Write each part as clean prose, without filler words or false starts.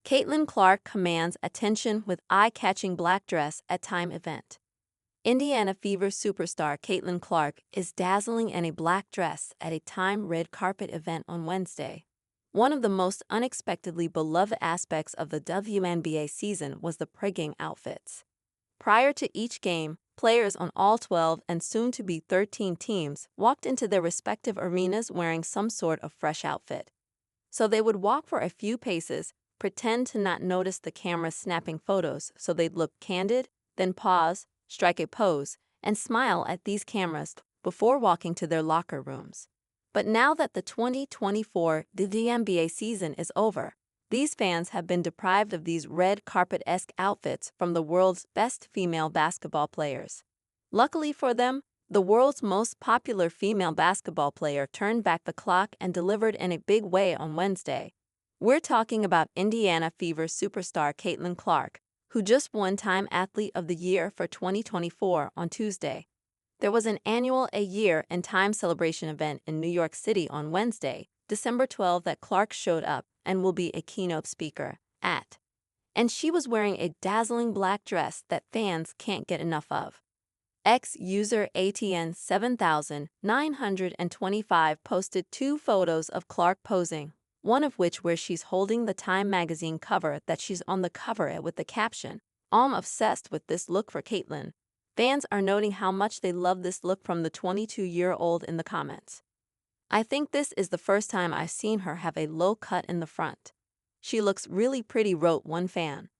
Caitlin Clark commands attention with eye-catching black dress at Time event. Indiana Fever superstar Caitlin Clark is dazzling in a black dress at a Time red carpet event on Wednesday. One of the most unexpectedly beloved aspects of the WNBA season was the pregame outfits. Prior to each game, players on all 12 and soon-to-be 13 teams walked into their respective arenas wearing some sort of fresh outfit. So they would walk for a few paces, pretend to not notice the camera snapping photos so they'd look candid, then pause, strike a pose, and smile at these cameras before walking to their locker rooms. But now that the 2024 WNBA season is over, these fans have been deprived of these red carpet-esque outfits from the world's best female basketball players. Luckily for them, the world's most popular female basketball player turned back the clock and delivered in a big way on Wednesday. We're talking about Indiana Fever superstar Caitlin Clark, who just won Time Athlete of the Year for 2024 on Tuesday. There was an annual A Year in Time celebration event in New York City on Wednesday, December 12 that Clark showed up and will be a keynote speaker at. And she was wearing a dazzling black dress that fans can't get enough of. Ex-user ATN7925 posted two photos of Clark posing, one of which where she's holding the Time magazine cover that she's on the cover with the caption, "I'm obsessed with this look for Caitlin." Fans are noting how much they love this look from the 22-year-old in the comments. "I think this is the first time I've seen her have a low cut in the front. She looks really pretty," wrote one fan.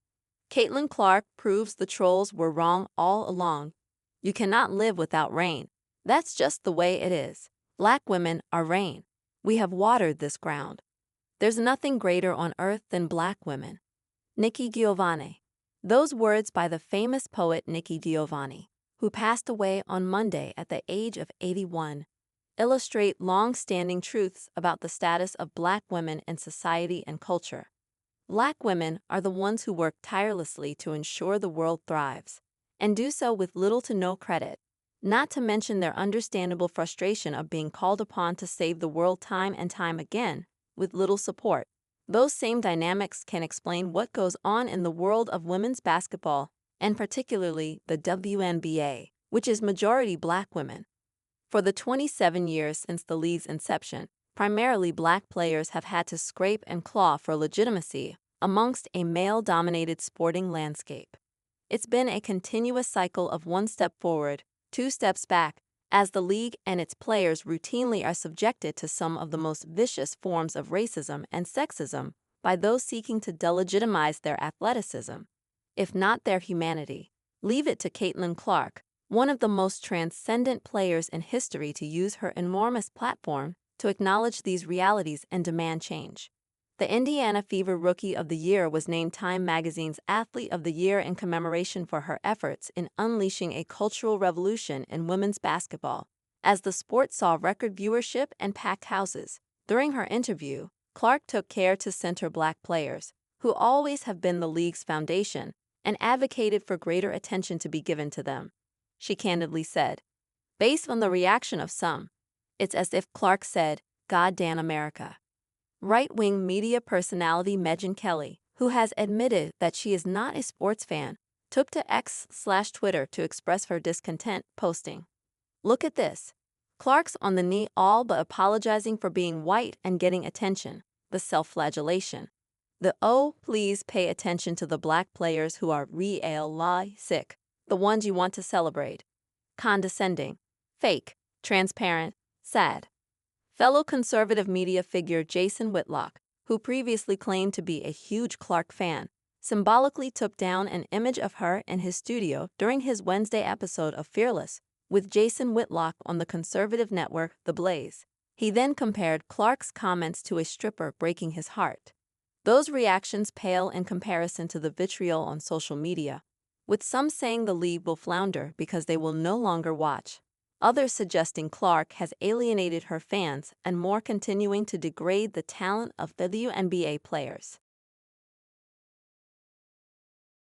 Caitlin Clark proves the trolls were wrong all along. "You cannot live without rain. That's just the way it is. Black women are rain. We have watered this ground. There's nothing greater on earth than black women." Nikki Giovanni. Those words by the famous poet Nikki Giovanni, who passed away on Monday at the age of 81, illustrate long-standing truths about the status of black women in society and culture. Black women are the ones who work tirelessly to ensure the world thrives, and do so with little to no credit, not to mention their understandable frustration of being called upon to save the world time and time again, with little support. Those same dynamics can explain what goes on in the world of women's basketball, and particularly the WNBA, which is majority black women. For the 27 years since the league's inception, primarily black players have had to scrape and claw for legitimacy amongst a male-dominated sporting landscape. It's been a continuous cycle of one step forward, two steps back, as the league and its players routinely are subjected to some of the most vicious forms of racism and sexism by those seeking to delegitimize their athleticism, if not their humanity. Leave it to Caitlin Clark, one of the most transcendent players in history, to use her enormous platform to acknowledge these realities and demand change. The Indiana Fever Rookie of the Year was named Time Magazine's Athlete of the Year in commemoration for her efforts in unleashing a cultural revolution in women's basketball, as the sport saw record viewership and packed houses. During her interview, Clark took care to center black players, who always have been the league's foundation, and advocated for greater attention to be given to them. She candidly said, "Based on the reaction of some, it's as if Clark said, 'God damn America.'" Right-wing media personality Megyn Kelly, who has admitted that she is not a sports fan, took to X/Twitter to express her discontent, posting, "Look at this. Clark's on the knee all but apologizing for being white and getting attention, the self-flagellation. The oh, please pay attention to the black players who are really sick, the ones you want to celebrate. Condescending, fake, transparent, sad." Fellow conservative media figure Jason Whitlock, who previously claimed to be a huge Clark fan, symbolically took down an image of her in his studio during his Wednesday episode of Fearless with Jason Whitlock on the conservative network The Blaze. He then compared Clark's comments to a stripper breaking his heart. Those reactions pale in comparison to the vitriol on social media, with some saying the league will flounder because they will no longer watch, others suggesting Clark has alienated her fans, and more continuing to degrade the talent of WNBA players.